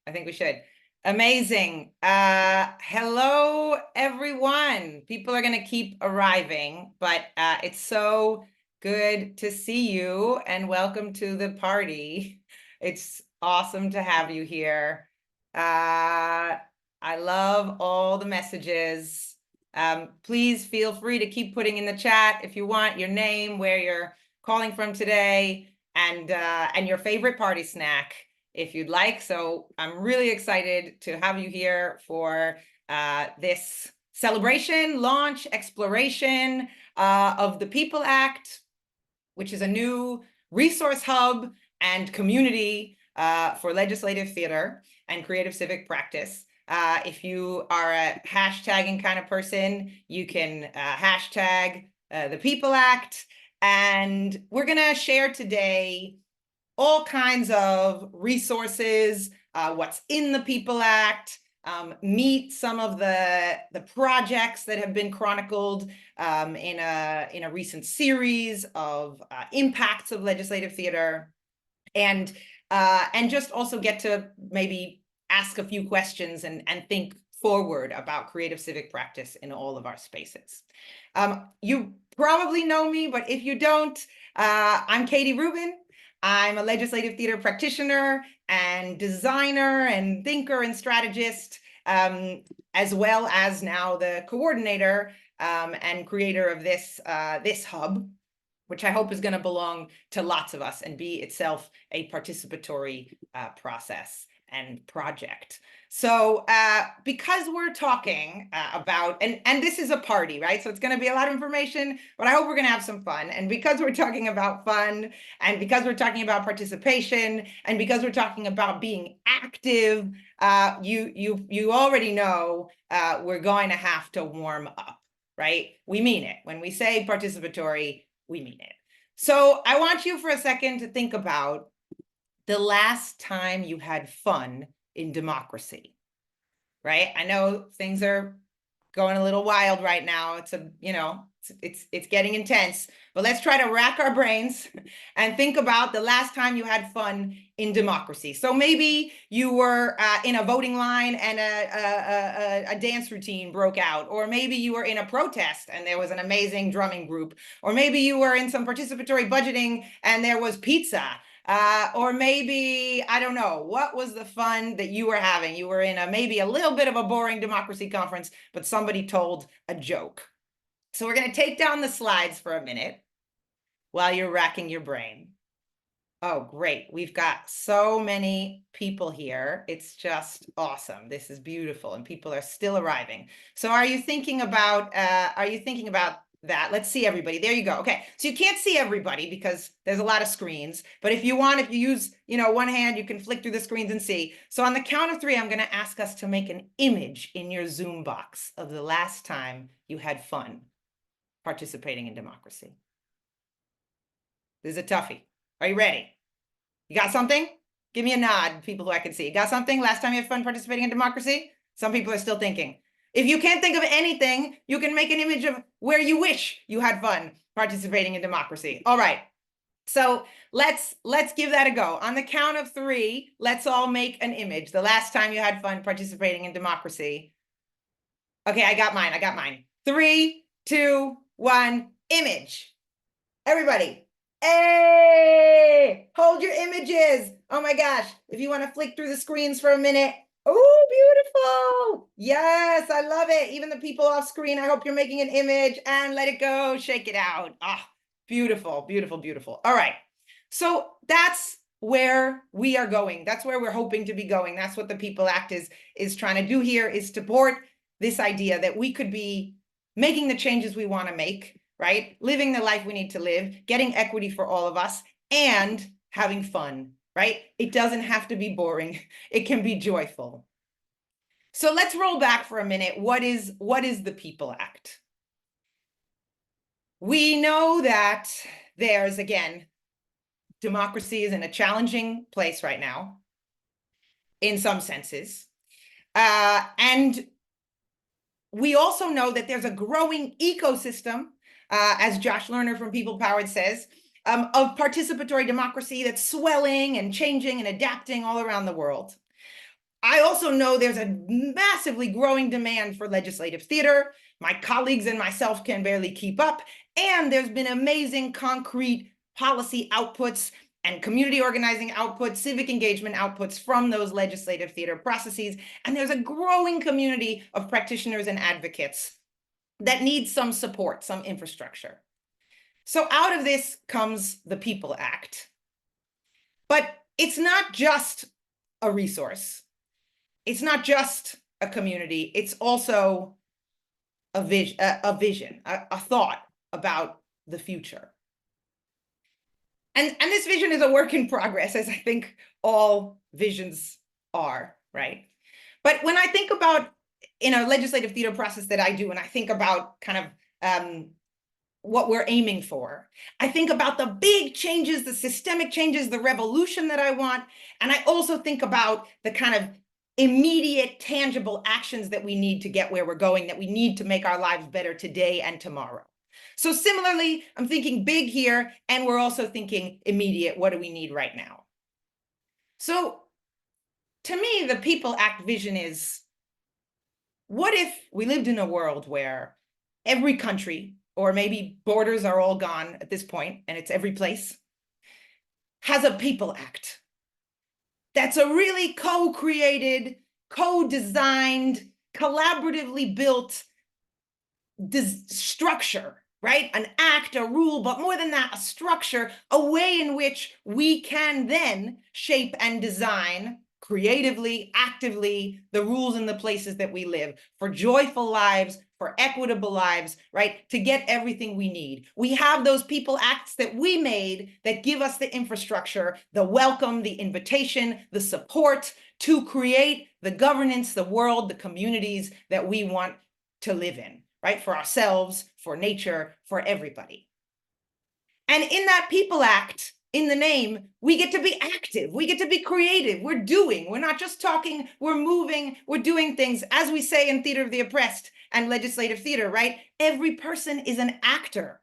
I think we should. Amazing. Hello, everyone. People are going to keep arriving, but it's so good to see you and welcome to the party. It's awesome to have you here. I love all the messages. Please feel free to keep putting in the chat if you want your name, where you're calling from today, and your favorite party snack if you'd like. So I'm really excited to have you here for this celebration, launch, exploration of the People Act, which is a new resource hub and community for legislative theater and creative civic practice. If you are a hashtagging kind of person, you can hashtag the People Act. And we're going to share today all kinds of resources, what's in the People Act, meet some of the projects that have been chronicled in a recent series of impacts of legislative theater, and just also get to maybe ask a few questions and think forward about creative civic practice in all of our spaces. You probably know me, but if you don't, I'm Katie Rubin. I'm a legislative theater practitioner and designer and thinker and strategist, as well as now the coordinator and creator of this hub, which I hope is going to belong to lots of us and be itself a participatory process and project. So because we're talking about, and this is a party, right? So it's going to be a lot of information, but I hope we're going to have some fun. And because we're talking about fun, and because we're talking about participation, and because we're talking about being active, you already know we're going to have to warm up, right? We mean it. When we say participatory, we mean it. So I want you for a second to think about the last time you had fun in democracy, right? I know things are going a little wild right now. It's getting intense, but let's try to rack our brains and think about the last time you had fun in democracy. So maybe you were in a voting line and a dance routine broke out, or maybe you were in a protest and there was an amazing drumming group, or maybe you were in some participatory budgeting and there was pizza. Or maybe, I don't know, what was the fun that you were having? You were in maybe a little bit of a boring democracy conference, but somebody told a joke. So we're going to take down the slides for a minute while you're racking your brain. Oh, great. We've got so many people here. It's just awesome. This is beautiful, and people are still arriving. So are you thinking about that? Let's see everybody. There you go. Okay. So you can't see everybody because there's a lot of screens, but if you use, one hand, you can flick through the screens and see. So on the count of 3, I'm going to ask us to make an image in your Zoom box of the last time you had fun participating in democracy. This is a toughie. Are you ready? You got something? Give me a nod, people who I can see. You got something? Last time you had fun participating in democracy? Some people are still thinking. If you can't think of anything, you can make an image of where you wish you had fun participating in democracy. All right. So let's give that a go. On the count of 3, let's all make an image. The last time you had fun participating in democracy. Okay, I got mine. 3, 2, 1, image. Everybody. Hey, hold your images. Oh my gosh. If you want to flick through the screens for a minute. Oh, beautiful. Yes, I love it. Even the people off screen, I hope you're making an image, and let it go. Shake it out. Ah, beautiful, beautiful, beautiful. All right. So that's where we are going. That's where we're hoping to be going. That's what the People Act is trying to do here, is support this idea that we could be making the changes we want to make, right? Living the life we need to live, getting equity for all of us, and having fun, right? It doesn't have to be boring. It can be joyful. So let's roll back for a minute. What is the People Act? We know that there's, again, democracy is in a challenging place right now, in some senses. And we also know that there's a growing ecosystem, as Josh Lerner from People Powered says, of participatory democracy that's swelling and changing and adapting all around the world. I also know there's a massively growing demand for legislative theater. My colleagues and myself can barely keep up. And there's been amazing concrete policy outputs and community organizing outputs, civic engagement outputs from those legislative theater processes. And there's a growing community of practitioners and advocates that need some support, some infrastructure. So out of this comes the People Act. But it's not just a resource. It's not just a community. It's also a vision, a thought about the future. And this vision is a work in progress, as I think all visions are, right? But when I think about in a legislative theater process that I do, and I think about kind of what we're aiming for, I think about the big changes, the systemic changes, the revolution that I want. And I also think about the kind of immediate, tangible actions that we need to get where we're going, that we need to make our lives better today and tomorrow. So similarly, I'm thinking big here, and we're also thinking immediate. What do we need right now? So to me, the People Act vision is, what if we lived in a world where every country, or maybe borders are all gone at this point, and it's every place, has a People Act that's a really co-created, co-designed, collaboratively built structure, right? An act, a rule, but more than that, a structure, a way in which we can then shape and design creatively, actively, the rules and the places that we live for joyful lives, for equitable lives, right? To get everything we need. We have those People Acts that we made that give us the infrastructure, the welcome, the invitation, the support to create the governance, the world, the communities that we want to live in, right? For ourselves, for nature, for everybody. And in that People Act, in the name, we get to be active. We get to be creative. We're doing. We're not just talking. We're moving. We're doing things. As we say in Theater of the Oppressed and legislative theater, right? Every person is an actor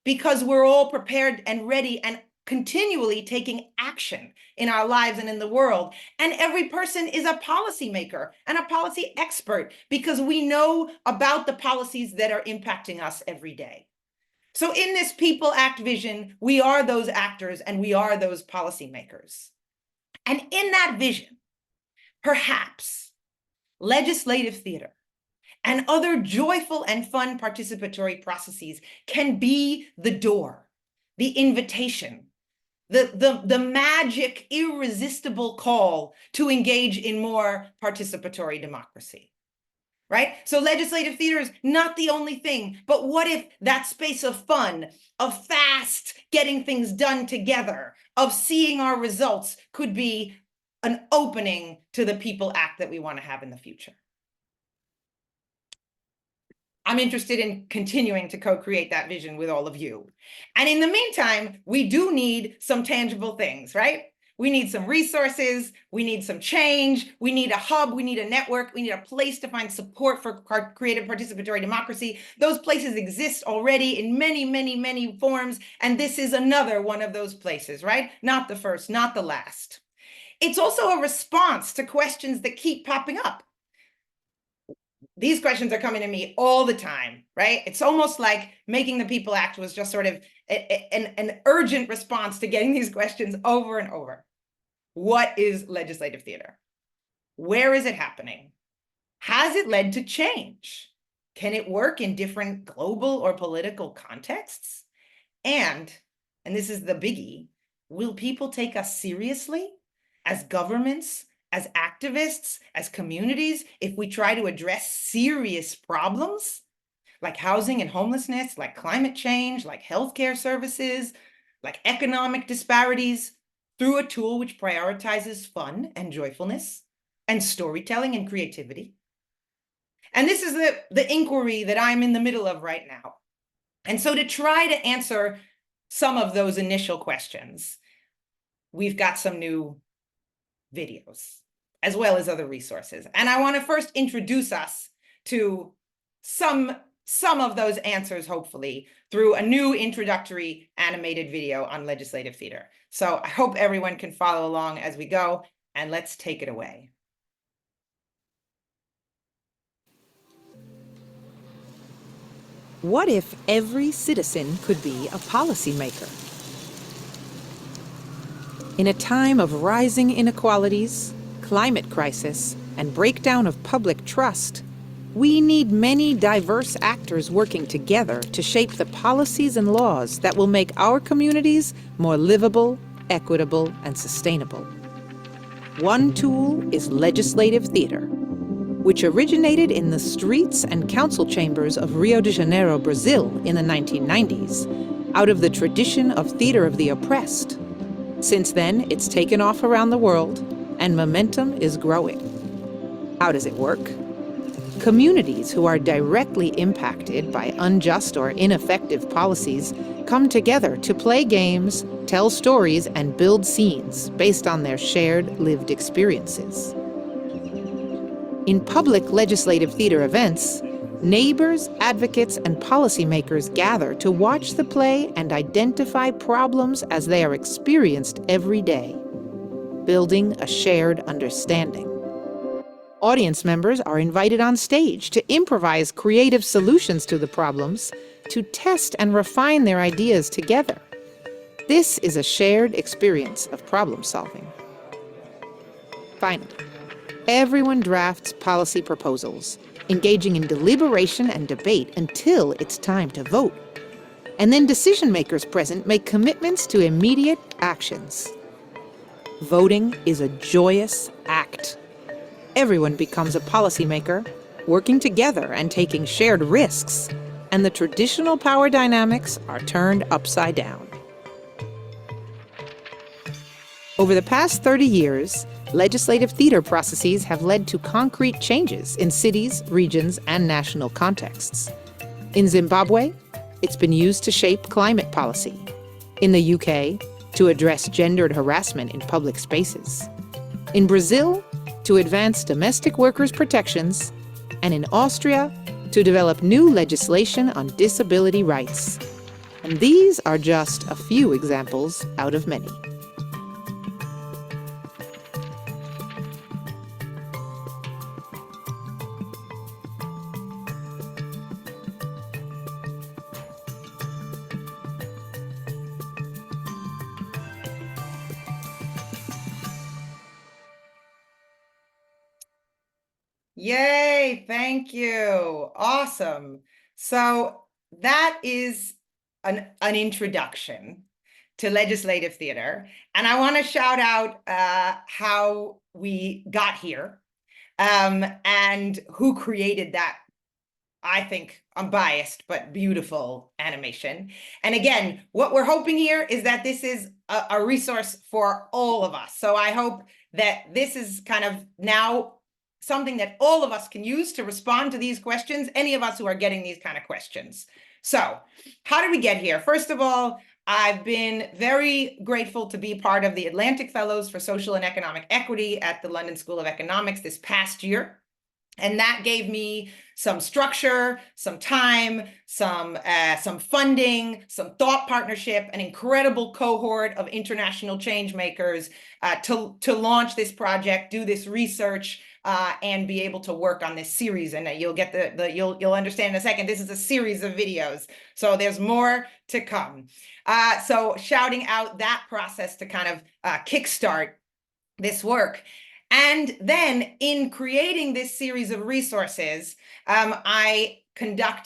because we're all prepared and ready and continually taking action in our lives and in the world. And every person is a policymaker and a policy expert because we know about the policies that are impacting us every day. So in this People Act vision, we are those actors and we are those policymakers. And in that vision, perhaps legislative theater and other joyful and fun participatory processes can be the door, the invitation, the magic, irresistible call to engage in more participatory democracy. Right? So legislative theater is not the only thing, but what if that space of fun, of fast getting things done together, of seeing our results could be an opening to the People Act that we want to have in the future? I'm interested in continuing to co-create that vision with all of you. And in the meantime, we do need some tangible things, right? We need some resources, we need some change, we need a hub, we need a network, we need a place to find support for creative participatory democracy. Those places exist already in many, many, many forms, and this is another one of those places, right? Not the first, not the last. It's also a response to questions that keep popping up. These questions are coming to me all the time, right? It's almost like making the People Act was just sort of an urgent response to getting these questions over and over. What is legislative theater? Where is it happening? Has it led to change? Can it work in different global or political contexts? And this is the biggie, will people take us seriously as governments, as activists, as communities, if we try to address serious problems like housing and homelessness, like climate change, like healthcare services, like economic disparities, through a tool which prioritizes fun and joyfulness and storytelling and creativity? And this is the inquiry that I'm in the middle of right now. And so to try to answer some of those initial questions, we've got some new videos, as well as other resources. And I want to first introduce us to some of those answers, hopefully, through a new introductory animated video on legislative theater. So I hope everyone can follow along as we go, and let's take it away. What if every citizen could be a policymaker? In a time of rising inequalities, climate crisis, and breakdown of public trust, we need many diverse actors working together to shape the policies and laws that will make our communities more livable, equitable, and sustainable. One tool is legislative theater, which originated in the streets and council chambers of Rio de Janeiro, Brazil in the 1990s, out of the tradition of theater of the oppressed. Since then, it's taken off around the world, and momentum is growing. How does it work? Communities who are directly impacted by unjust or ineffective policies come together to play games, tell stories, and build scenes based on their shared lived experiences. In public legislative theater events, neighbors, advocates, and policymakers gather to watch the play and identify problems as they are experienced every day, building a shared understanding. Audience members are invited on stage to improvise creative solutions to the problems, to test and refine their ideas together. This is a shared experience of problem solving. Finally, everyone drafts policy proposals, engaging in deliberation and debate until it's time to vote. And then decision makers present make commitments to immediate actions. Voting is a joyous act. Everyone becomes a policymaker, working together and taking shared risks, and the traditional power dynamics are turned upside down. Over the past 30 years, legislative theater processes have led to concrete changes in cities, regions, and national contexts. In Zimbabwe, it's been used to shape climate policy. In the UK, to address gendered harassment in public spaces. In Brazil, to advance domestic workers' protections. And in Austria, to develop new legislation on disability rights. And these are just a few examples out of many. Yay, thank you. Awesome. So that is an introduction to legislative theater. And I want to shout out how we got here and who created that, I think, unbiased but beautiful animation. And again, what we're hoping here is that this is a resource for all of us. So I hope that this is kind of now something that all of us can use to respond to these questions, any of us who are getting these kind of questions. So how did we get here? First of all, I've been very grateful to be part of the Atlantic Fellows for Social and Economic Equity at the London School of Economics this past year. And that gave me some structure, some time, some funding, some thought partnership, an incredible cohort of international change makers to launch this project, do this research, and be able to work on this series. And you'll get you'll understand in a second, this is a series of videos. So there's more to come. So shouting out that process to kind of kickstart this work. And then in creating this series of resources, I talked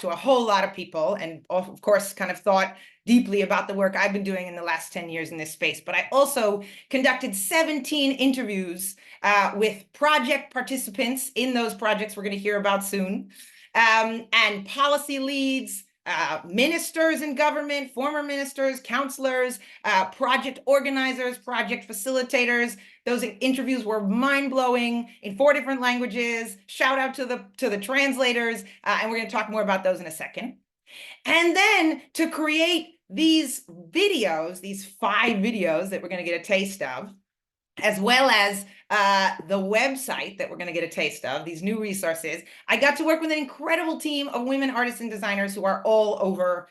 to a whole lot of people and of course kind of thought deeply about the work I've been doing in the last 10 years in this space. But I also conducted 17 interviews with project participants in those projects we're going to hear about soon, and policy leads, ministers in government, former ministers, counselors, project organizers, project facilitators. Those interviews were mind-blowing in 4 different languages. Shout out to the translators, and we're going to talk more about those in a second. And then to create these videos, these 5 videos that we're going to get a taste of, as well as the website that we're going to get a taste of, these new resources, I got to work with an incredible team of women artists and designers who are all over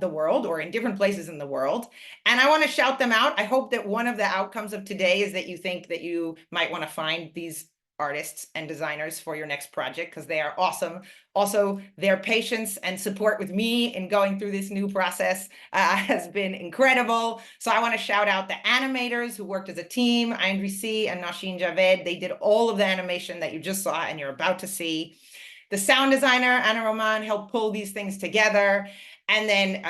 the world or in different places in the world. And I want to shout them out. I hope that one of the outcomes of today is that you think that you might want to find these artists and designers for your next project because they are awesome. Also, their patience and support with me in going through this new process has been incredible. So I want to shout out the animators who worked as a team, Indri C and Nashin Javed. They did all of the animation that you just saw and you're about to see. The sound designer, Anna Roman, helped pull these things together. And then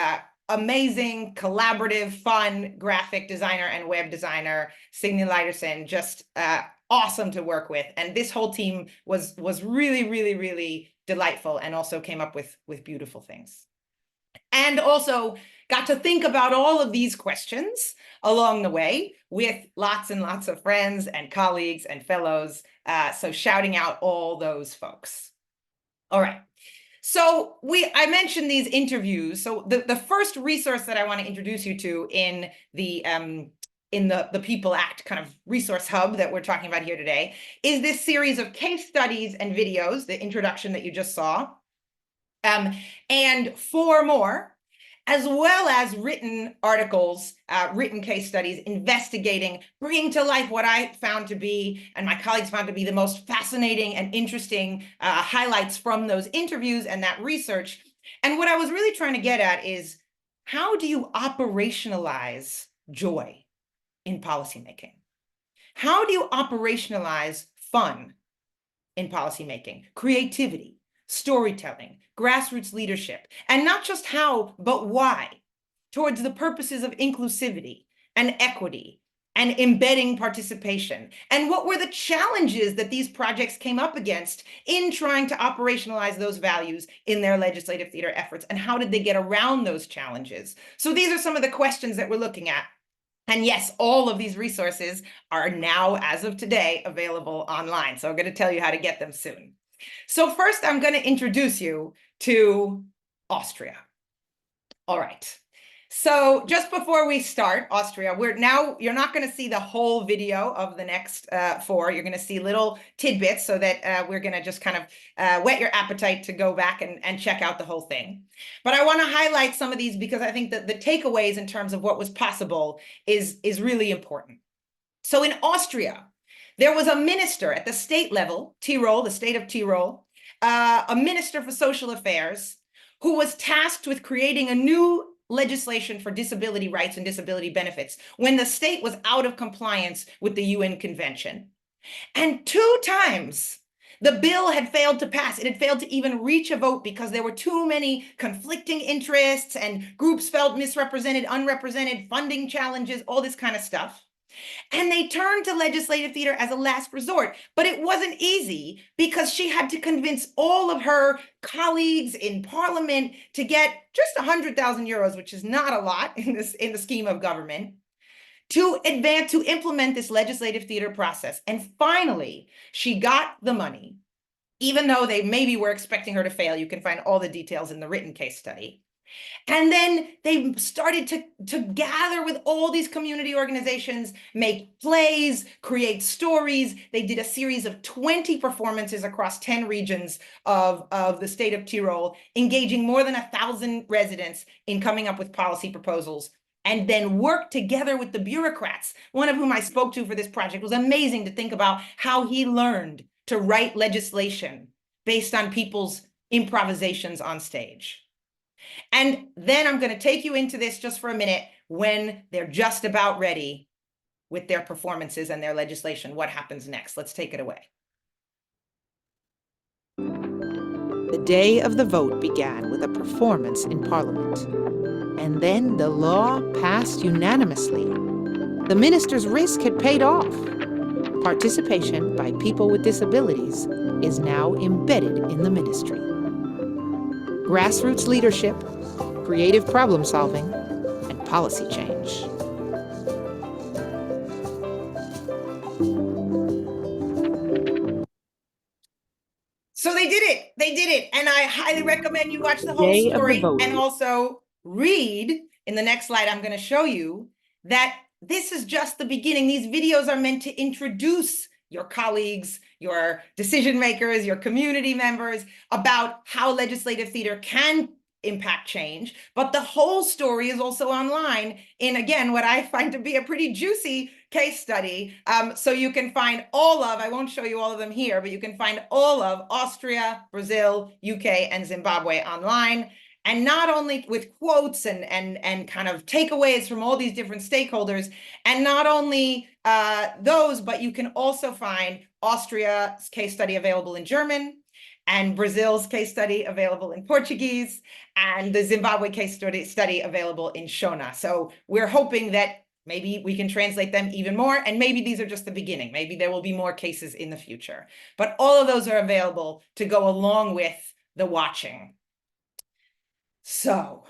amazing, collaborative, fun graphic designer and web designer, Signe Leiderson, just awesome to work with. And this whole team was really, really, really delightful and also came up with beautiful things. And also got to think about all of these questions along the way with lots and lots of friends and colleagues and fellows. So shouting out all those folks. All right. So I mentioned these interviews. So the first resource that I want to introduce you to in the People Act kind of resource hub that we're talking about here today is this series of case studies and videos, the introduction that you just saw, and 4 more, as well as written articles, written case studies, investigating, bringing to life what I found to be, and my colleagues found to be the most fascinating and interesting highlights from those interviews and that research. And what I was really trying to get at is, how do you operationalize joy in policymaking? How do you operationalize fun in policymaking, creativity, storytelling, grassroots leadership, and not just how, but why, towards the purposes of inclusivity and equity and embedding participation? And what were the challenges that these projects came up against in trying to operationalize those values in their legislative theater efforts? And how did they get around those challenges? So these are some of the questions that we're looking at. And yes, all of these resources are now, as of today, available online. So I'm going to tell you how to get them soon. So first, I'm going to introduce you to Austria. All right. So just before we start, Austria, you're not going to see the whole video of the next 4. You're going to see little tidbits so that we're going to just kind of whet your appetite to go back and check out the whole thing. But I want to highlight some of these because I think that the takeaways in terms of what was possible is really important. So in Austria, there was a minister at the state level, Tyrol, the state of Tyrol, a minister for social affairs, who was tasked with creating a new legislation for disability rights and disability benefits when the state was out of compliance with the UN Convention. And 2 times the bill had failed to pass. It had failed to even reach a vote because there were too many conflicting interests and groups felt misrepresented, unrepresented, funding challenges, all this kind of stuff. And they turned to legislative theater as a last resort. But it wasn't easy because she had to convince all of her colleagues in parliament to get just 100,000 euros, which is not a lot in the scheme of government, to implement this legislative theater process. And finally, she got the money, even though they maybe were expecting her to fail. You can find all the details in the written case study. And then they started to gather with all these community organizations, make plays, create stories. They did a series of 20 performances across 10 regions of the state of Tyrol, engaging more than 1,000 residents in coming up with policy proposals, and then worked together with the bureaucrats. One of whom I spoke to for this project was amazing to think about how he learned to write legislation based on people's improvisations on stage. And then I'm going to take you into this just for a minute when they're just about ready with their performances and their legislation. What happens next? Let's take it away. The day of the vote began with a performance in Parliament. And then the law passed unanimously. The minister's risk had paid off. Participation by people with disabilities is now embedded in the ministry. Grassroots leadership, creative problem solving, and policy change. So they did it. They did it. And I highly recommend you watch the whole Day of the story vote. and also read in the next slide. I'm going to show you that this is just the beginning. These videos are meant to introduce your colleagues, your decision makers, your community members about how legislative theater can impact change, but the whole story is also online in, again, what I find to be a pretty juicy case study. So you can find all of, I won't show you all of them here, but you can find all of Austria, Brazil, UK, and Zimbabwe online. And not only with quotes and kind of takeaways from all these different stakeholders, and not only those, but you can also find Austria's case study available in German, and Brazil's case study available in Portuguese, and the Zimbabwe case study available in Shona. So we're hoping that maybe we can translate them even more, and maybe these are just the beginning. Maybe there will be more cases in the future. But all of those are available to go along with the watching. So,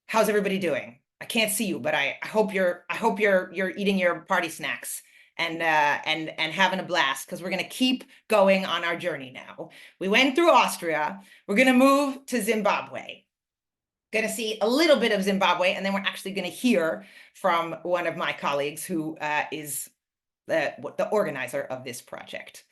how's everybody doing? I can't see you, but I hope you're eating your party snacks and having a blast, because we're going to keep going on our journey now. We went through Austria. We're going to move to Zimbabwe. Going to see a little bit of Zimbabwe, and then we're actually going to hear from one of my colleagues who is the organizer of this project.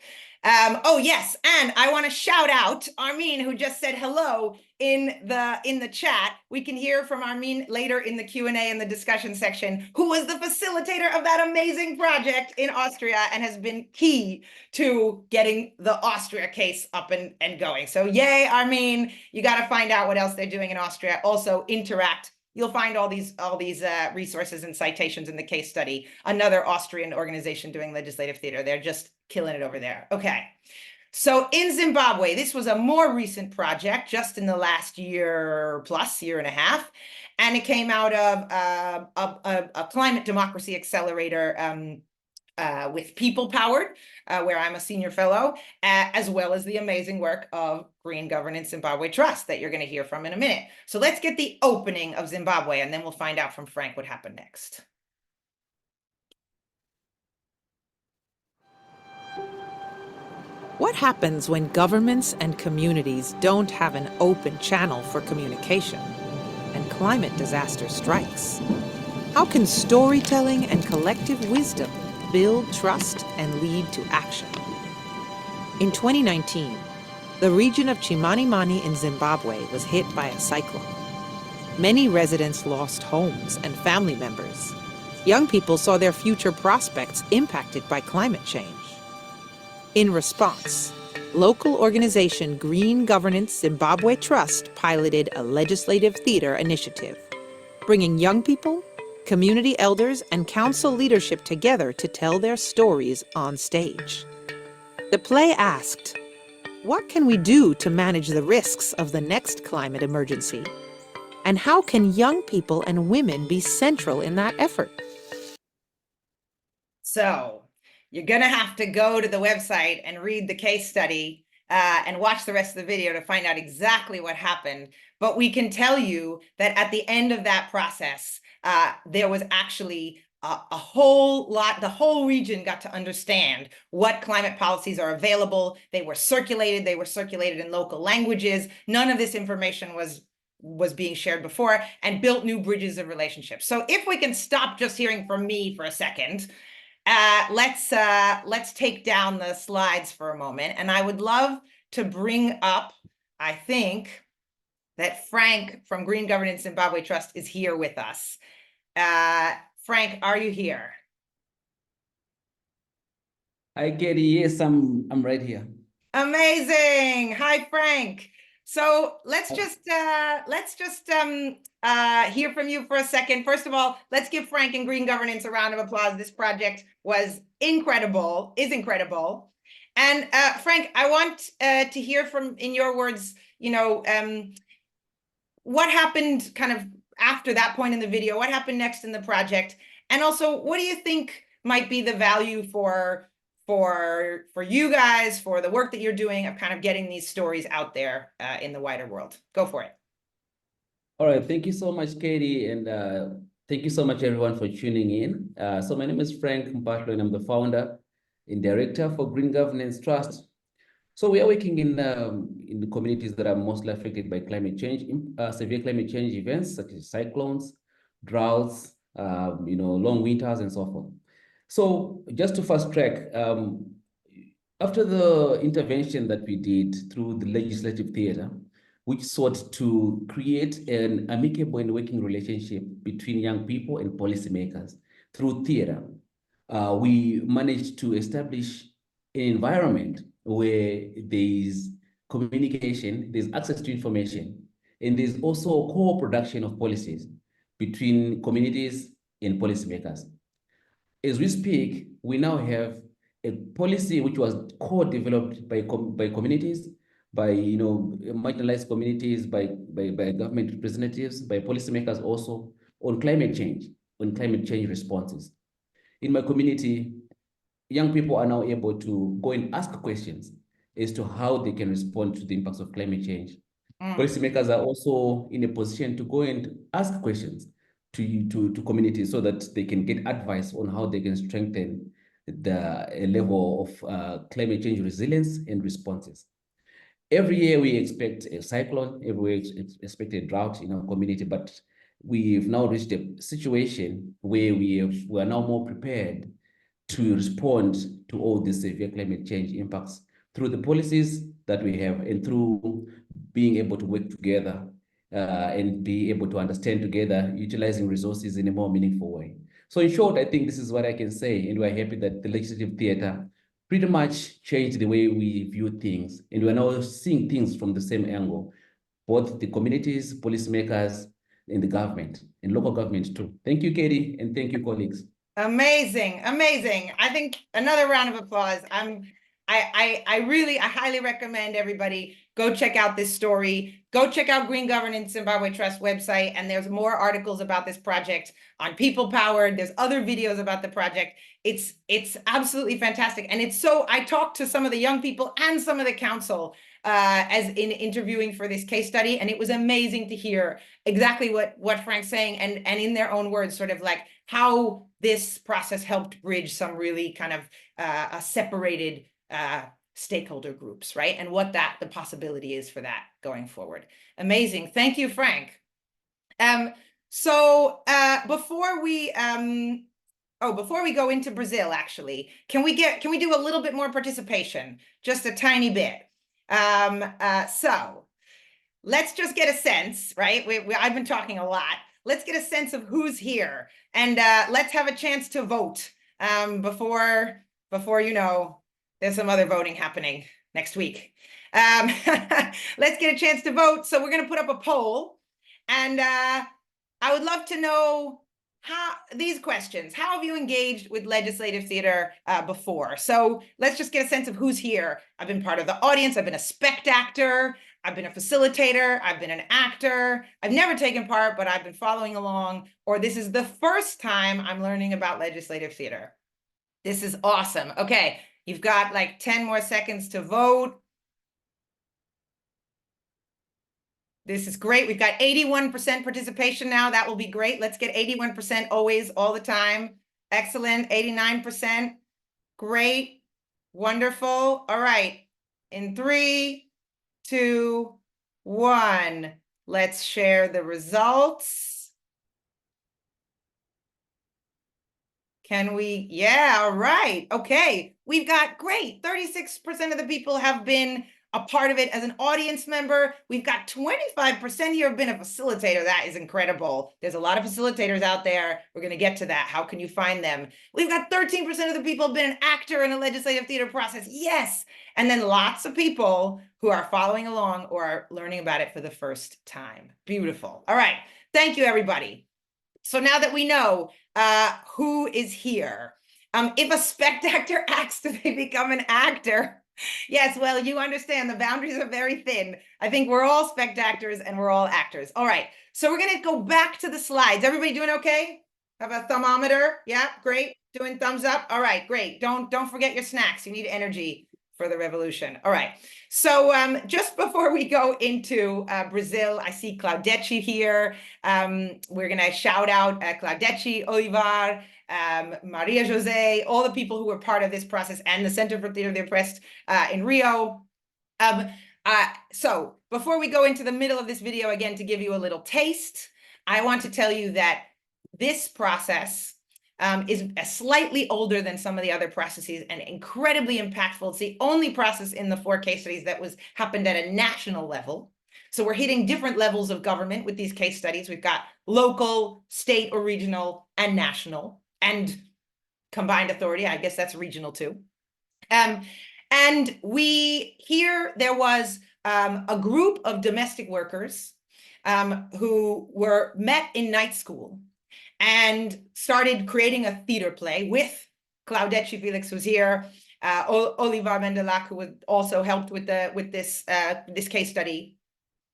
Oh yes, and I want to shout out Armin, who just said hello in the chat. We can hear from Armin later in the Q&A in the discussion section, who was the facilitator of that amazing project in Austria and has been key to getting the Austria case up and going. So yay, Armin, you got to find out what else they're doing in Austria. Also interact. You'll find all these resources and citations in the case study. Another Austrian organization doing legislative theater. They're just killing it over there. Okay. So in Zimbabwe, this was a more recent project, just in the last year plus, year and a half. And it came out of a climate democracy accelerator with People Powered, where I'm a senior fellow, as well as the amazing work of Green Governance Zimbabwe Trust that you're going to hear from in a minute. So let's get the opening of Zimbabwe, and then we'll find out from Frank what happened next. What happens when governments and communities don't have an open channel for communication and climate disaster strikes? How can storytelling and collective wisdom build trust and lead to action? In 2019, the region of Chimanimani in Zimbabwe was hit by a cyclone. Many residents lost homes and family members. Young people saw their future prospects impacted by climate change. In response, local organization Green Governance Zimbabwe Trust piloted a legislative theater initiative, bringing young people, community elders, and council leadership together to tell their stories on stage. The play asked, what can we do to manage the risks of the next climate emergency? And how can young people and women be central in that effort? So you're going to have to go to the website and read the case study and watch the rest of the video to find out exactly what happened. But we can tell you that at the end of that process, there was actually a whole lot, the whole region got to understand what climate policies are available. They were circulated in local languages. None of this information was being shared before, and built new bridges of relationships. So if we can stop just hearing from me for a second, let's take down the slides for a moment. And I would love to bring up, I think that Frank from Green Governance Zimbabwe Trust is here with us. Frank, are you here? Hi, Katie. Yes, I'm right here. Amazing. Hi, Frank. So let's just hear from you for a second. First of all, let's give Frank and Green Governance a round of applause. This project was incredible, is incredible. And Frank, I want to hear from, in your words, what happened kind of after that point in the video, what happened next in the project? And also, what do you think might be the value for you guys, for the work that you're doing of kind of getting these stories out there in the wider world? Go for it. All right. Thank you so much, Katie. And thank you so much, everyone, for tuning in. So my name is Frank Mpatlo, and I'm the founder and director for Green Governance Trust. So we are working in the communities that are mostly affected by climate change, severe climate change events such as cyclones, droughts, long winters, and so forth. So just to fast track, after the intervention that we did through the legislative theater, which sought to create an amicable and working relationship between young people and policymakers through theater. We managed to establish an environment where there is communication, there's access to information, and there's also co-production of policies between communities and policymakers. As we speak, we now have a policy which was co-developed by communities, by marginalized communities, by government representatives, by policymakers also on climate change responses. In my community, young people are now able to go and ask questions as to how they can respond to the impacts of climate change. Policymakers are also in a position to go and ask questions to communities so that they can get advice on how they can strengthen the level of climate change resilience and responses. Every year we expect a cyclone, every year we expect a drought in our community, but we've now reached a situation where we are now more prepared to respond to all these severe climate change impacts through the policies that we have and through being able to work together and be able to understand together, utilizing resources in a more meaningful way. So in short, I think this is what I can say, and we're happy that the legislative theater pretty much changed the way we view things, and we're now seeing things from the same angle, both the communities, policymakers, and the government, and local government too. Thank you, Katie, and thank you, colleagues. Amazing, amazing. I think another round of applause. I highly recommend everybody go check out this story. Go check out Green Governance Zimbabwe Trust website, and there's more articles about this project on People Powered. There's other videos about the project. It's absolutely fantastic. And it's so, I talked to some of the young people and some of the council as in interviewing for this case study, and it was amazing to hear exactly what Frank's saying, and in their own words, sort of like how this process helped bridge some really kind of separated stakeholder groups, right? And what the possibility is for that going forward. Amazing. Thank you, Frank. So before we go into Brazil, actually, can we do a little bit more participation? Just a tiny bit. So let's just get a sense, right? I've been talking a lot. Let's get a sense of who's here, and let's have a chance to vote before there's some other voting happening next week. Let's get a chance to vote. So we're going to put up a poll, and I would love to know these questions. How have you engaged with legislative theater before? So let's just get a sense of who's here. I've been part of the audience. I've been a spectator. I've been a facilitator. I've been an actor. I've never taken part, but I've been following along. Or this is the first time I'm learning about legislative theater. This is awesome. Okay, you've got like 10 more seconds to vote. This is great. We've got 81% participation now. That will be great. Let's get 81% always, all the time. Excellent. 89%. Great. Wonderful. All right. In 3, 2, 1. Let's share the results. Can we? Yeah, all right. Okay. We've got great. 36% of the people have been a part of it as an audience member. We've got 25% here have been a facilitator. That is incredible. There's a lot of facilitators out there. We're going to get to that. How can you find them? We've got 13% of the people have been an actor in a legislative theater process. Yes. And then lots of people who are following along or are learning about it for the first time. Beautiful. All right. Thank you, everybody. So now that we know who is here, if a spectator acts, do they become an actor? Yes, well, you understand the boundaries are very thin. I think we're all spectators and we're all actors. All right, so we're going to go back to the slides. Everybody doing okay? Have a thermometer? Yeah, great. Doing thumbs up? All right, great. Don't forget your snacks. You need energy for the revolution. All right, so just before we go into Brazil, I see Claudete here. We're going to shout out Claudete, Olivar, Maria Jose, all the people who were part of this process, and the Center for Theater of the Oppressed in Rio. So before we go into the middle of this video, again, to give you a little taste, I want to tell you that this process is slightly older than some of the other processes and incredibly impactful. It's the only process in the 4 case studies that happened at a national level. So we're hitting different levels of government with these case studies. We've got local, state or regional, and national, and combined authority. I guess that's regional too. And here there was a group of domestic workers who were met in night school and started creating a theater play with Claudette Felix was here, Oliver Mendelack, who also helped with this case study.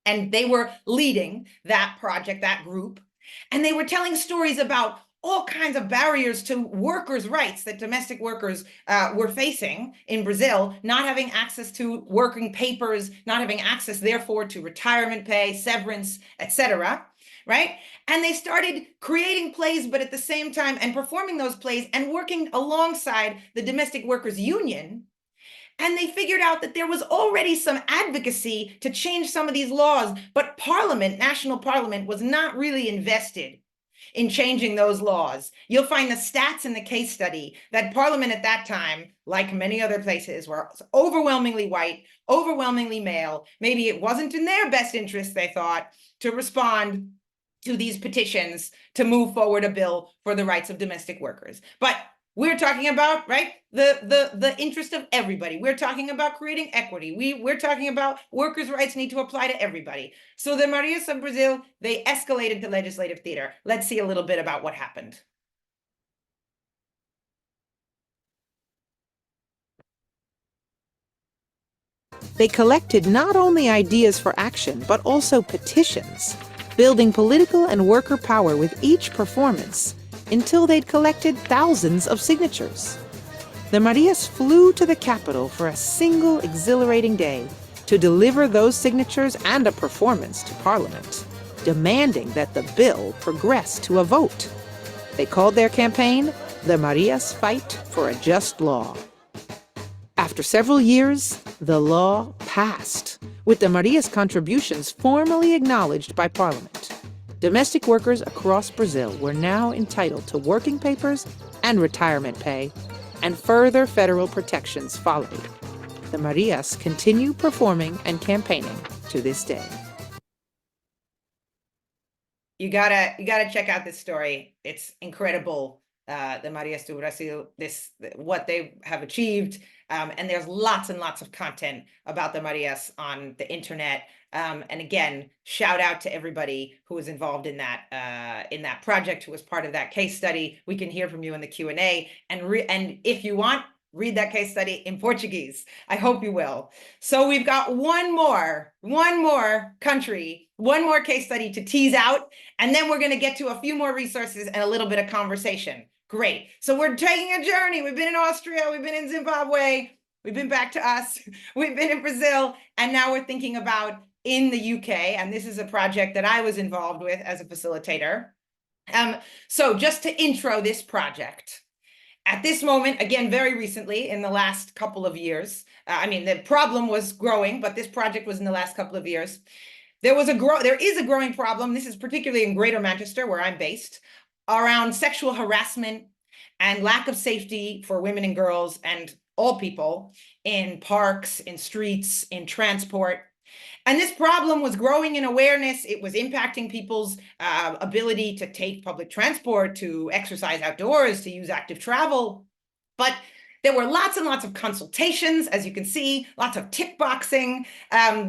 And they were leading that project, that group. And they were telling stories about all kinds of barriers to workers' rights that domestic workers were facing in Brazil, not having access to working papers, not having access, therefore, to retirement pay, severance, etc. Right? And they started creating plays, but at the same time, and performing those plays and working alongside the domestic workers union. And they figured out that there was already some advocacy to change some of these laws, but Parliament, national Parliament, was not really invested in changing those laws. You'll find the stats in the case study that Parliament at that time, like many other places, were overwhelmingly white, overwhelmingly male. Maybe it wasn't in their best interest, they thought, to respond to these petitions to move forward a bill for the rights of domestic workers. But we're talking about, right, the interest of everybody. We're talking about creating equity. We're talking about workers' rights need to apply to everybody. So the Marias of Brazil, they escalated to legislative theater. Let's see a little bit about what happened. They collected not only ideas for action, but also petitions, building political and worker power with each performance until they'd collected thousands of signatures. The Marias flew to the capital for a single exhilarating day to deliver those signatures and a performance to Parliament, demanding that the bill progress to a vote. They called their campaign the Marias Fight for a Just Law. After several years, the law passed, with the Marias' contributions formally acknowledged by Parliament. Domestic workers across Brazil were now entitled to working papers and retirement pay, and further federal protections followed. The Marias continue performing and campaigning to this day. You gotta check out this story. It's incredible. The Marias do Brasil, what they have achieved. And there's lots and lots of content about the Marias on the internet. And again, shout out to everybody who was involved in that project, who was part of that case study. We can hear from you in the Q&A. And if you want, read that case study in Portuguese. I hope you will. So we've got one more country, one more case study to tease out, and then we're going to get to a few more resources and a little bit of conversation. Great. So we're taking a journey. We've been in Austria, we've been in Zimbabwe, we've been back to us, we've been in Brazil, and now we're thinking about in the UK, and this is a project that I was involved with as a facilitator. So just to intro this project, at this moment, again, very recently, in the last couple of years, the problem was growing, but this project was in the last couple of years. There is a growing problem. This is particularly in Greater Manchester, where I'm based, around sexual harassment and lack of safety for women and girls and all people in parks, in streets, in transport. And this problem was growing in awareness. It was impacting people's ability to take public transport, to exercise outdoors, to use active travel. But there were lots and lots of consultations, as you can see, lots of tick boxing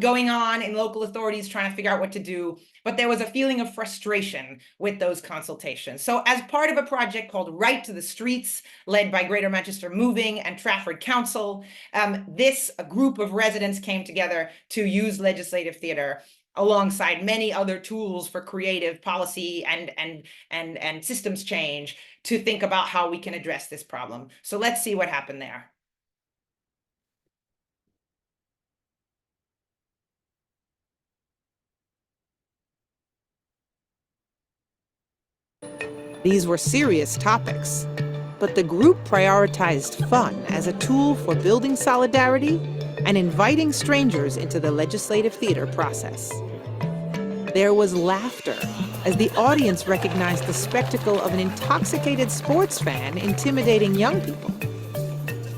going on in local authorities trying to figure out what to do. But there was a feeling of frustration with those consultations. So as part of a project called Right to the Streets, led by Greater Manchester Moving and Trafford Council, a group of residents came together to use legislative theater alongside many other tools for creative policy and systems change to think about how we can address this problem. So let's see what happened there. These were serious topics, but the group prioritized fun as a tool for building solidarity and inviting strangers into the legislative theater process. There was laughter as the audience recognized the spectacle of an intoxicated sports fan intimidating young people,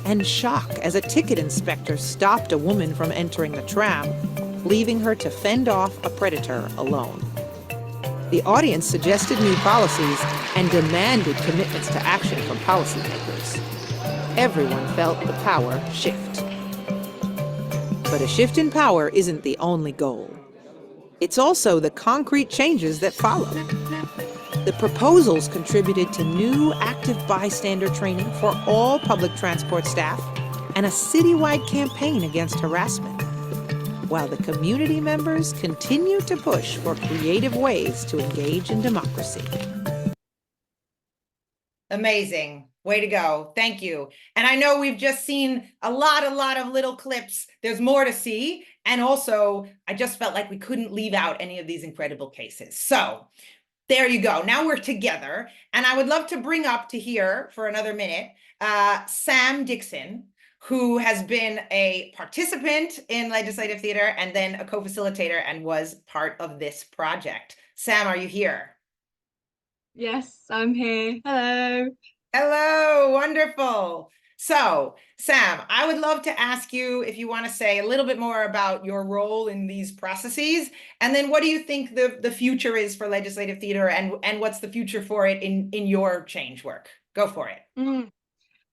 and shock as a ticket inspector stopped a woman from entering the tram, leaving her to fend off a predator alone. The audience suggested new policies and demanded commitments to action from policymakers. Everyone felt the power shift. But a shift in power isn't the only goal. It's also the concrete changes that follow. The proposals contributed to new active bystander training for all public transport staff and a citywide campaign against harassment, while the community members continue to push for creative ways to engage in democracy. Amazing. Way to go. Thank you. And I know we've just seen a lot of little clips. There's more to see. And also, I just felt like we couldn't leave out any of these incredible cases. So there you go. Now we're together. And I would love to bring up to here for another minute, Sam Dixon, who has been a participant in legislative theater and then a co-facilitator and was part of this project. Sam, are you here? Yes, I'm here. Hello. Hello, wonderful. So, Sam, I would love to ask you if you want to say a little bit more about your role in these processes, and then what do you think the future is for legislative theater, and what's the future for it in your change work? Go for it.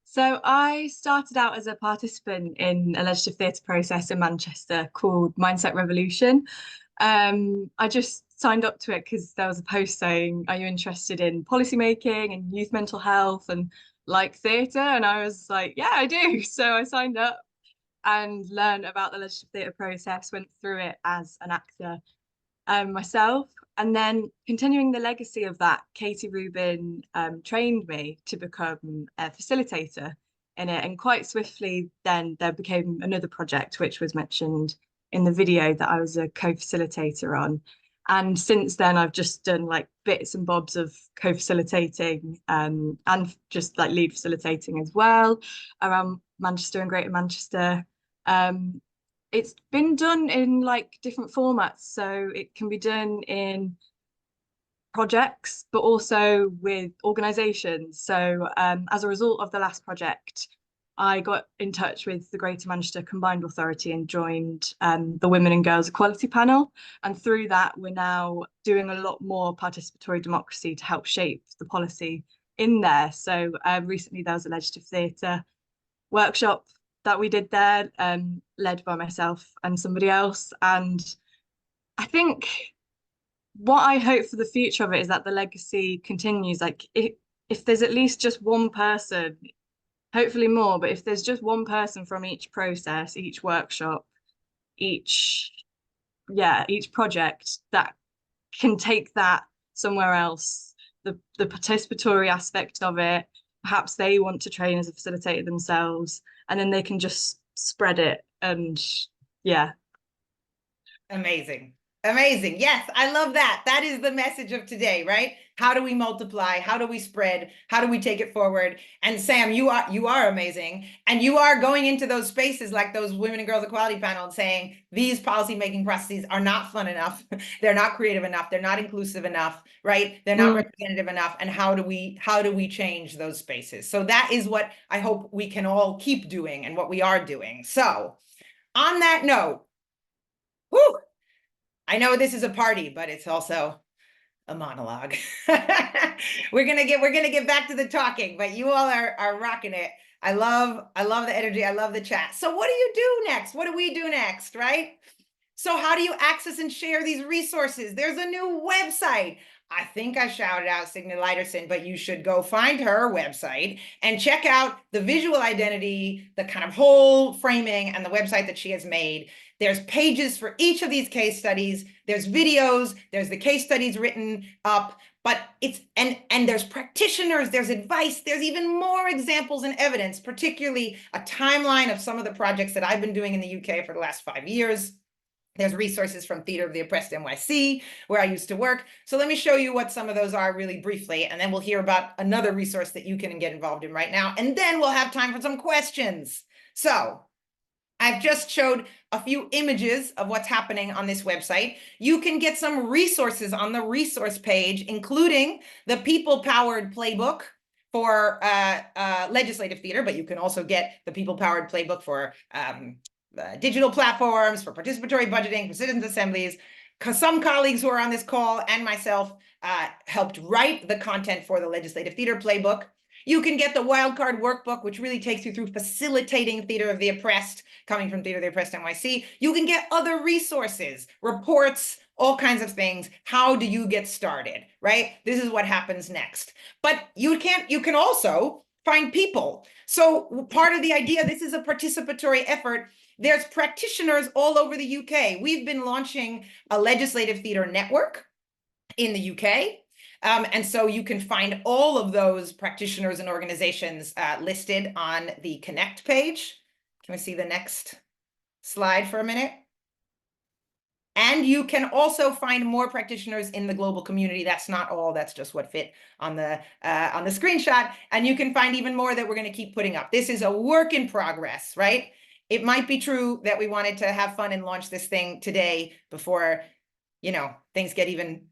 So I started out as a participant in a legislative theatre process in Manchester called Mindset Revolution. I just signed up to it because there was a post saying, are you interested in policymaking and youth mental health and like theatre? And I was like, yeah, I do. So I signed up and learned about the legislative theatre process, went through it as an actor myself. And then continuing the legacy of that, Katie Rubin trained me to become a facilitator in it. And quite swiftly, then there became another project, which was mentioned in the video that I was a co-facilitator on. And since then, I've just done like bits and bobs of co-facilitating and just like lead facilitating as well around Manchester and Greater Manchester. It's been done in like different formats, so it can be done in projects, but also with organisations. So as a result of the last project, I got in touch with the Greater Manchester Combined Authority and joined the Women and Girls Equality Panel. And through that, we're now doing a lot more participatory democracy to help shape the policy in there. So recently there was a legislative theatre workshop that we did there, led by myself and somebody else. And I think what I hope for the future of it is that the legacy continues. Like if there's at least just one person, hopefully more, but if there's just one person from each process, each workshop, each project that can take that somewhere else, the participatory aspect of it, perhaps they want to train as a facilitator themselves, and then they can just spread it. And yeah. Amazing. Amazing. Yes, I love that. That is the message of today, right? How do we multiply? How do we spread? How do we take it forward? And Sam, you are amazing. And you are going into those spaces like those Women and Girls Equality Panel and saying these policymaking processes are not fun enough. They're not creative enough. They're not inclusive enough, right? They're not representative enough. And how do we change those spaces? So that is what I hope we can all keep doing and what we are doing. So on that note, whew, I know this is a party, but it's also a monologue. We're gonna get back to the talking, but you all are rocking it. I love the energy. I love the chat. So what do you do next? What do we do next, right? So how do you access and share these resources? There's a new website. I think I shouted out Signe Leiderson, but you should go find her website and check out the visual identity, the kind of whole framing and the website that she has made. There's pages for each of these case studies. There's videos, there's the case studies written up, but it's, and there's practitioners, there's advice, there's even more examples and evidence, particularly a timeline of some of the projects that I've been doing in the UK for the last 5 years. There's resources from Theatre of the Oppressed NYC, where I used to work. So let me show you what some of those are really briefly, and then we'll hear about another resource that you can get involved in right now. And then we'll have time for some questions. So I've just showed a few images of what's happening on this website. You can get some resources on the resource page, including the people-powered playbook for legislative theater, but you can also get the people-powered playbook for digital platforms, for participatory budgeting, for citizens assemblies. Some colleagues who are on this call and myself helped write the content for the Legislative Theater Playbook. You can get the Wildcard Workbook, which really takes you through facilitating theater of the oppressed, coming from Theater of the Oppressed NYC. You can get other resources, reports, all kinds of things. How do you get started, right? This is what happens next. But you can also find people. So part of the idea, this is a participatory effort. There's practitioners all over the UK. We've been launching a legislative theater network in the UK. And so you can find all of those practitioners and organizations listed on the Connect page. Can we see the next slide for a minute? And you can also find more practitioners in the global community. That's not all, that's just what fit on the screenshot. And you can find even more that we're going to keep putting up. This is a work in progress, right? It might be true that we wanted to have fun and launch this thing today before, you know, things get even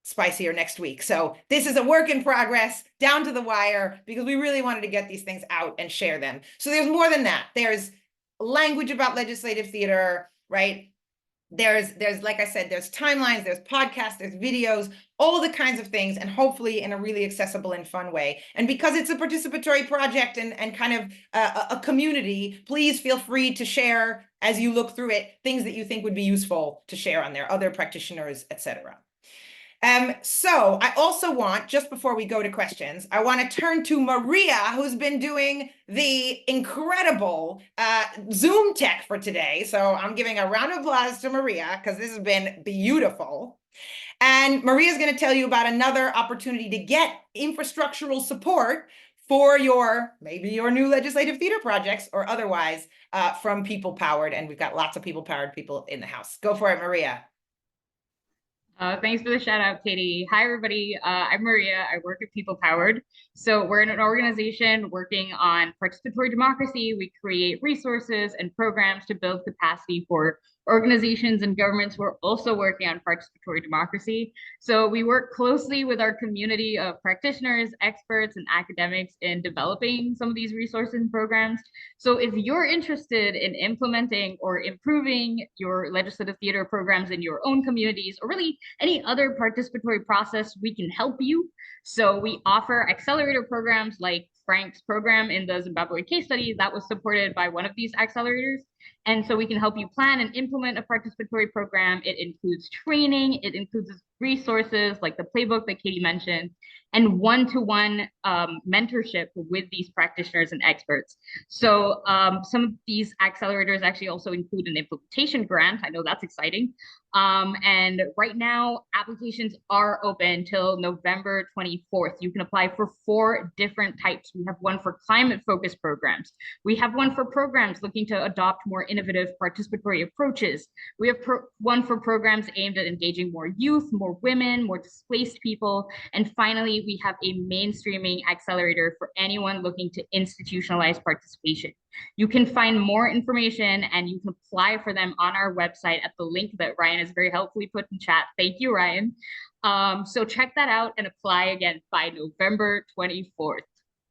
spicier next week. So this is a work in progress, down to the wire, because we really wanted to get these things out and share them. So there's more than that. There's language about legislative theater, right? There's, like I said, there's timelines, there's podcasts, there's videos, all the kinds of things, and hopefully in a really accessible and fun way. And because it's a participatory project and kind of a community, please feel free to share as you look through it, things that you think would be useful to share on there, other practitioners, etc. So I also want, just before we go to questions, I want to turn to Maria, who's been doing the incredible Zoom tech for today. So I'm giving a round of applause to Maria because this has been beautiful. And Maria's going to tell you about another opportunity to get infrastructural support for maybe your new legislative theater projects or otherwise from People Powered. And we've got lots of People Powered people in the house. Go for it, Maria. Thanks for the shout out, Katie. Hi, everybody. I'm Maria. I work at People Powered. So we're in an organization working on participatory democracy. We create resources and programs to build capacity for organizations and governments who are also working on participatory democracy. So we work closely with our community of practitioners, experts, and academics in developing some of these resources and programs. So if you're interested in implementing or improving your legislative theater programs in your own communities, or really any other participatory process, we can help you. So we offer accelerator programs like Frank's program in the Zimbabwe case study that was supported by one of these accelerators. And so we can help you plan and implement a participatory program. It includes training, it includes resources like the playbook that Katie mentioned, and one-to-one mentorship with these practitioners and experts. So some of these accelerators actually also include an implementation grant. I know that's exciting. And right now, applications are open till November 24th. You can apply for 4 different types. We have one for climate-focused programs. We have one for programs looking to adopt more innovative participatory approaches. We have one for programs aimed at engaging more youth, more women, more displaced people. And finally, we have a mainstreaming accelerator for anyone looking to institutionalize participation. You can find more information and you can apply for them on our website at the link that Ryan has very helpfully put in chat. Thank you, Ryan. So check that out and apply again by November 24th.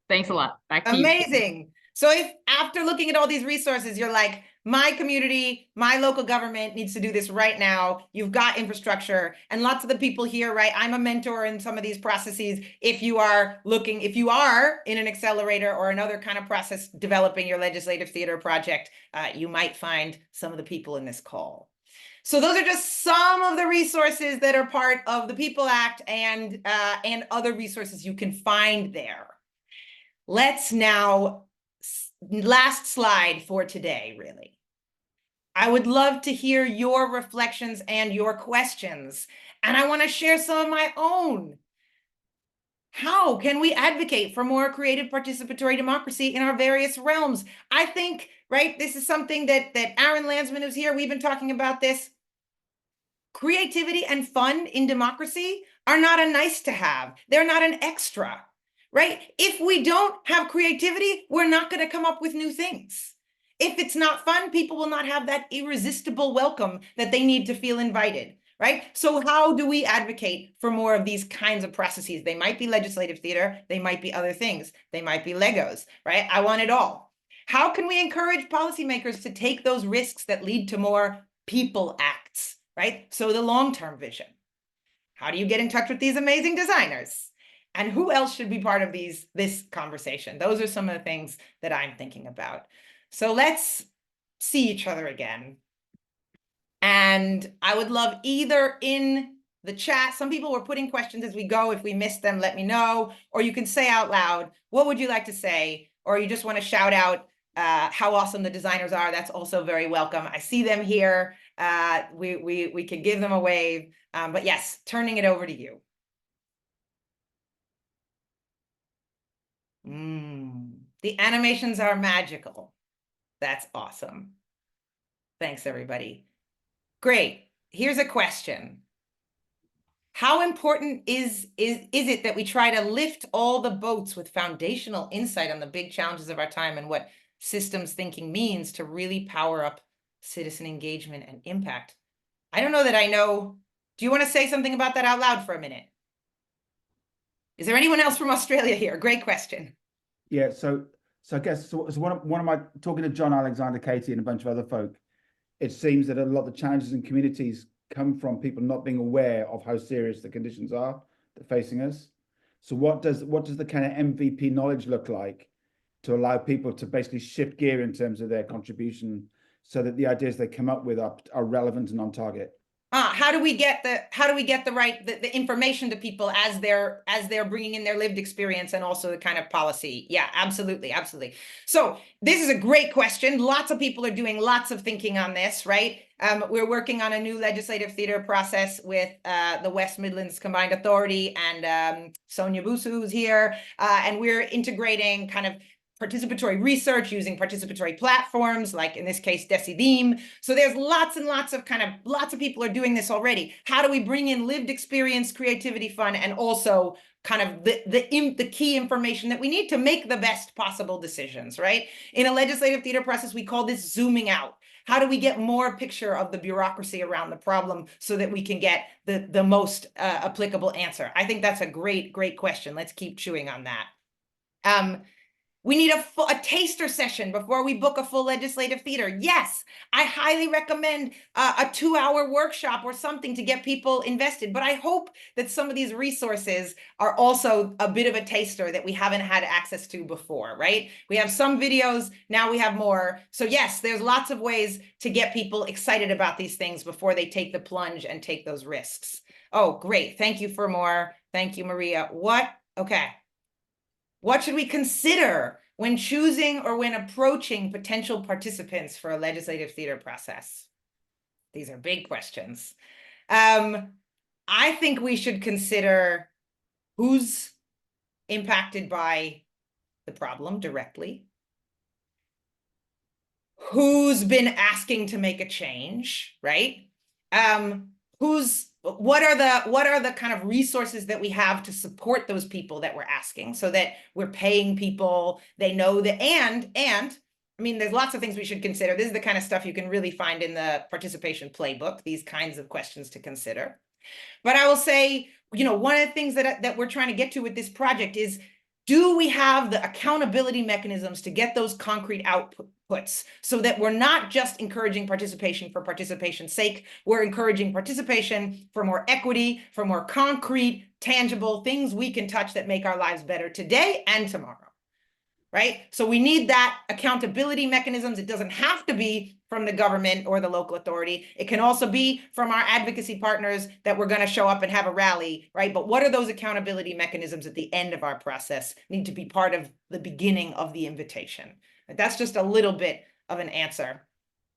Thanks a lot. Back to you. Amazing. So if after looking at all these resources, you're like, my community, my local government needs to do this right now. You've got infrastructure and lots of the people here, right? I'm a mentor in some of these processes. If you are in an accelerator or another kind of process developing your legislative theater project, you might find some of the people in this call. So those are just some of the resources that are part of the People Act and other resources you can find there. Let's now, last slide for today, really. I would love to hear your reflections and your questions, and I want to share some of my own. How can we advocate for more creative participatory democracy in our various realms? I think, right, this is something that Aaron Landsman is here. We've been talking about this. Creativity and fun in democracy are not a nice to have. They're not an extra. Right? If we don't have creativity, we're not going to come up with new things. If it's not fun, people will not have that irresistible welcome that they need to feel invited, right? So how do we advocate for more of these kinds of processes? They might be legislative theater, they might be other things, they might be Legos, right? I want it all. How can we encourage policymakers to take those risks that lead to more people acts, right? So the long-term vision. How do you get in touch with these amazing designers? And who else should be part of this conversation? Those are some of the things that I'm thinking about. So let's see each other again. And I would love either in the chat, some people were putting questions as we go. If we missed them, let me know. Or you can say out loud, what would you like to say? Or you just want to shout out how awesome the designers are. That's also very welcome. I see them here. We could give them a wave. But yes, turning it over to you. The animations are magical. That's awesome. Thanks, everybody. Great. Here's a question. How important is it that we try to lift all the boats with foundational insight on the big challenges of our time and what systems thinking means to really power up citizen engagement and impact? I don't know that I know. Do you want to say something about that out loud for a minute? Is there anyone else from Australia here? Great question. Yeah, so I guess so one of my talking to John, Alexander, Katie, and a bunch of other folk, it seems that a lot of the challenges in communities come from people not being aware of how serious the conditions are that facing us. So what does the kind of MVP knowledge look like to allow people to basically shift gear in terms of their contribution so that the ideas they come up with are relevant and on target? How do we get the right the information to people as they're bringing in their lived experience and also the kind of policy? Yeah, absolutely. So this is a great question. Lots of people are doing lots of thinking on this, right? We're working on a new legislative theater process with the West Midlands Combined Authority and Sonia Busu, who's here, and we're integrating kind of participatory research using participatory platforms, like in this case, Decidim. So there's lots and lots of people are doing this already. How do we bring in lived experience, creativity, fun, and also kind of the key information that we need to make the best possible decisions, right? In a legislative theater process, we call this zooming out. How do we get more picture of the bureaucracy around the problem so that we can get the most applicable answer? I think that's a great question. Let's keep chewing on that. We need a taster session before we book a full legislative theater. Yes, I highly recommend a 2-hour workshop or something to get people invested. But I hope that some of these resources are also a bit of a taster that we haven't had access to before, right? We have some videos, now we have more. So yes, there's lots of ways to get people excited about these things before they take the plunge and take those risks. Oh, great. Thank you for more. Thank you, Maria. Okay. What should we consider when choosing or when approaching potential participants for a legislative theater process? These are big questions. I think we should consider who's impacted by the problem directly, who's been asking to make a change, right? What are the kind of resources that we have to support those people that we're asking so that we're paying people, they know that, and I mean, there's lots of things we should consider. This is the kind of stuff you can really find in the participation playbook, these kinds of questions to consider. But I will say, one of the things that we're trying to get to with this project is, do we have the accountability mechanisms to get those concrete outputs so that we're not just encouraging participation for participation's sake, we're encouraging participation for more equity, for more concrete, tangible things we can touch that make our lives better today and tomorrow, right? So we need that accountability mechanisms. It doesn't have to be from the government or the local authority. It can also be from our advocacy partners that we're going to show up and have a rally, right? But what are those accountability mechanisms at the end of our process need to be part of the beginning of the invitation? That's just a little bit of an answer.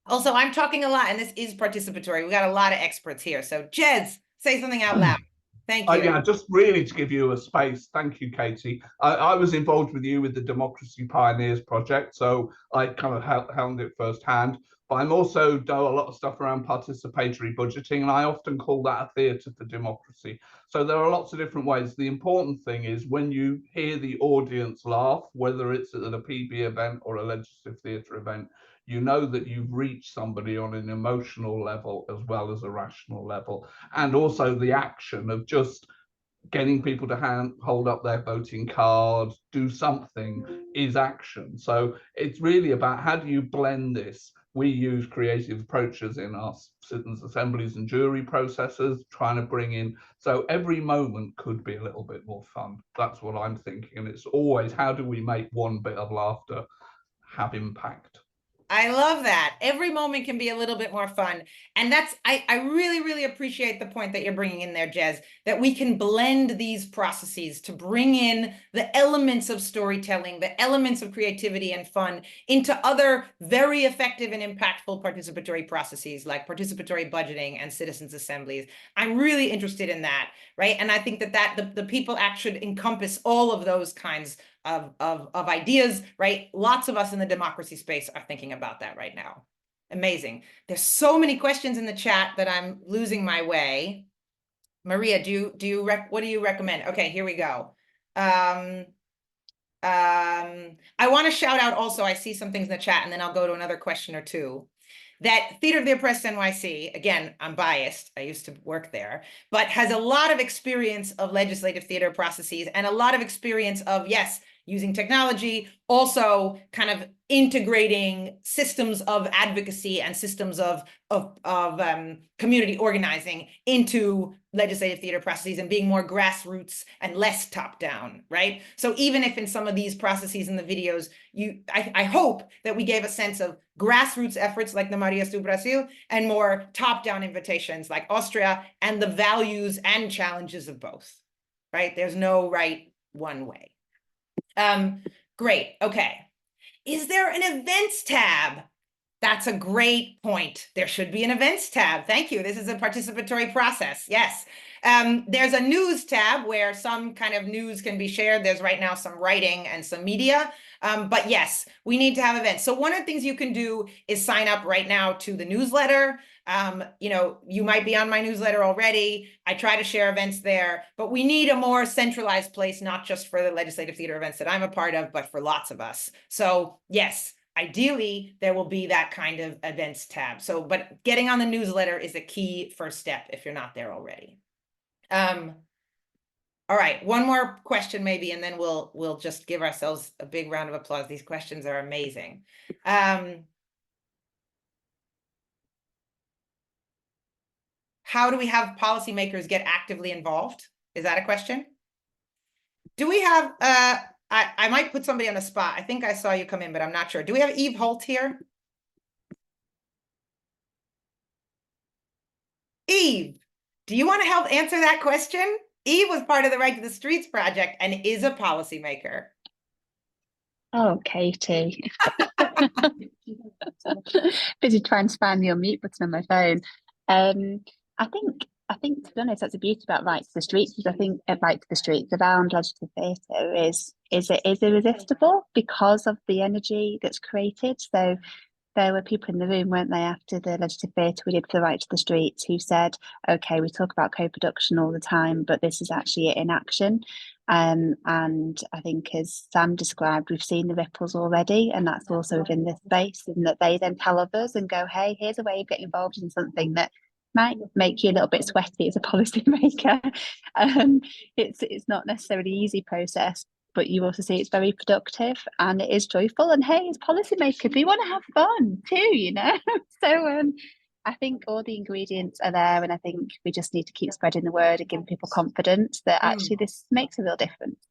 Also, I'm talking a lot, and this is participatory. We got a lot of experts here. So Jez, say something out loud. Thank you. Yeah, just really to give you a space. Thank you, Katie. I was involved with you with the Democracy Pioneers project, so I kind of held it firsthand. But I'm also do a lot of stuff around participatory budgeting, and I often call that a theatre for democracy. So there are lots of different ways. The important thing is when you hear the audience laugh, whether it's at a PB event or a legislative theatre event, you know that you've reached somebody on an emotional level as well as a rational level. And also the action of just getting people to hold up their voting cards, do something is action. So it's really about how do you blend this. We use creative approaches in our citizens' assemblies and jury processes, trying to bring in, so every moment could be a little bit more fun. That's what I'm thinking. And it's always, how do we make one bit of laughter have impact? I love that. Every moment can be a little bit more fun. And that's, I really, really appreciate the point that you're bringing in there, Jez, that we can blend these processes to bring in the elements of storytelling, the elements of creativity and fun into other very effective and impactful participatory processes like participatory budgeting and citizens' assemblies. I'm really interested in that, right? And I think that the People Act should encompass all of those kinds of ideas, right? Lots of us in the democracy space are thinking about that right now. Amazing. There's so many questions in the chat that I'm losing my way. Maria, what do you recommend? Okay, here we go. I want to shout out also, I see some things in the chat and then I'll go to another question or two. That Theater of the Oppressed NYC, again, I'm biased, I used to work there, but has a lot of experience of legislative theater processes and a lot of experience of, yes, using technology, also kind of integrating systems of advocacy and systems of community organizing into legislative theater processes and being more grassroots and less top down, right? So even if in some of these processes in the videos, I hope that we gave a sense of grassroots efforts like the Marias do Brasil and more top down invitations like Austria and the values and challenges of both, right? There's no right one way. Great. Okay. Is there an events tab? That's a great point. There should be an events tab. Thank you. This is a participatory process. Yes. There's a news tab where some kind of news can be shared. There's right now some writing and some media. But yes, we need to have events. So one of the things you can do is sign up right now to the newsletter. You know, you might be on my newsletter already. I try to share events there, but we need a more centralized place, not just for the legislative theater events that I'm a part of, but for lots of us. So yes, ideally, there will be that kind of events tab. So, but getting on the newsletter is a key first step if you're not there already. All right, one more question maybe, and then we'll just give ourselves a big round of applause. These questions are amazing. How do we have policymakers get actively involved? Is that a question? Do we have, I might put somebody on the spot. I think I saw you come in, but I'm not sure. Do we have Eve Holt here? Eve, do you want to help answer that question? Eve was part of the Right to the Streets project and is a policymaker. Oh, Katie. Busy trying to find the unmute button on my phone. I think to be honest, that's the beauty about Right to the Streets, because I think Right to the Streets around legislative theatre is irresistible because of the energy that's created. So there were people in the room, weren't they, after the legislative theatre we did for the Right to the Streets, who said, okay, we talk about co-production all the time, but this is actually it in action. And I think, as Sam described, we've seen the ripples already, and that's also within this space, and that they then tell others and go, hey, here's a way of getting involved in something that might make you a little bit sweaty as a policy maker. It's not necessarily an easy process, but you also see it's very productive and it is joyful. And hey, as policymakers, we want to have fun too, you know. So I think all the ingredients are there, and I think we just need to keep spreading the word and giving people confidence that actually this makes a real difference.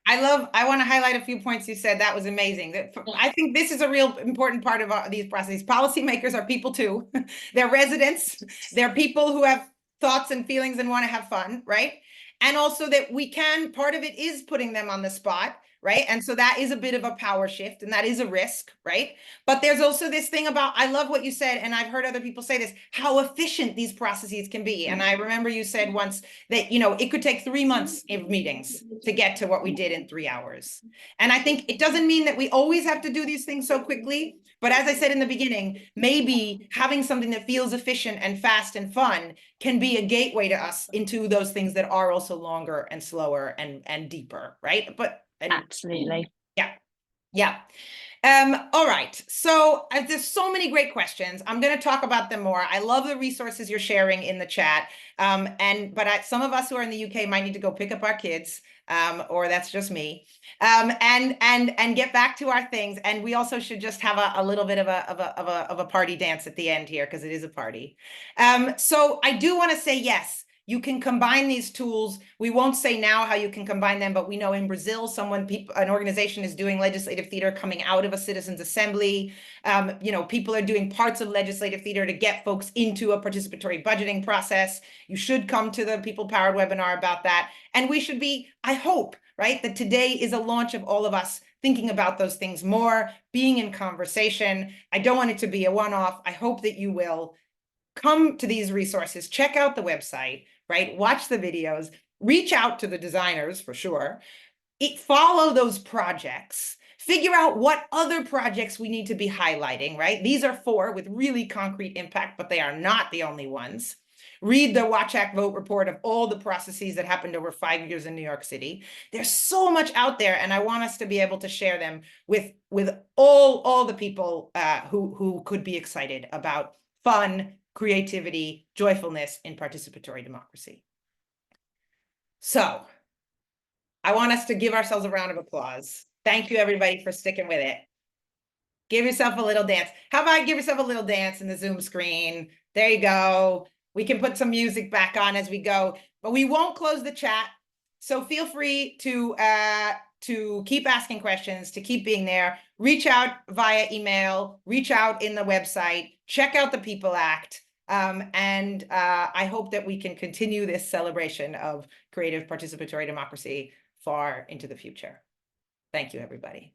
I want to highlight a few points you said. That was amazing. I think this is a real important part of these processes. Policymakers are people too. They're residents. They're people who have thoughts and feelings and want to have fun, right? And also that part of it is putting them on the spot, right? And so that is a bit of a power shift and that is a risk, right? But there's also this thing about, I love what you said, and I've heard other people say this, how efficient these processes can be. And I remember you said once that, you know, it could take 3 months of meetings to get to what we did in 3 hours. And I think it doesn't mean that we always have to do these things so quickly. But as I said in the beginning, maybe having something that feels efficient and fast and fun can be a gateway to us into those things that are also longer and slower and deeper, right? Absolutely. Yeah. All right, so there's so many great questions. I'm going to talk about them more. I love the resources you're sharing in the chat. But some of us who are in the UK might need to go pick up our kids, or that's just me, and get back to our things. And we also should just have a little bit of a party dance at the end here, because it is a party. So I do want to say yes. You can combine these tools. We won't say now how you can combine them, but we know in Brazil, an organization is doing legislative theater coming out of a citizens' assembly. People are doing parts of legislative theater to get folks into a participatory budgeting process. You should come to the People Powered webinar about that. And we should be, I hope, right, that today is a launch of all of us thinking about those things more, being in conversation. I don't want it to be a one-off. I hope that you will come to these resources, check out the website, right? Watch the videos, reach out to the designers for sure, follow those projects, figure out what other projects we need to be highlighting, right? These are 4 with really concrete impact, but they are not the only ones. Read the Watch Act Vote report of all the processes that happened over 5 years in New York City. There's so much out there, and I want us to be able to share them with all the people who could be excited about fun, creativity, joyfulness in participatory democracy. So I want us to give ourselves a round of applause. Thank you, everybody, for sticking with it. Give yourself a little dance. How about give yourself a little dance in the Zoom screen? There you go. We can put some music back on as we go, but we won't close the chat. So feel free to keep asking questions, to keep being there. Reach out via email, reach out in the website, check out the People Act. I hope that we can continue this celebration of creative participatory democracy far into the future. Thank you, everybody.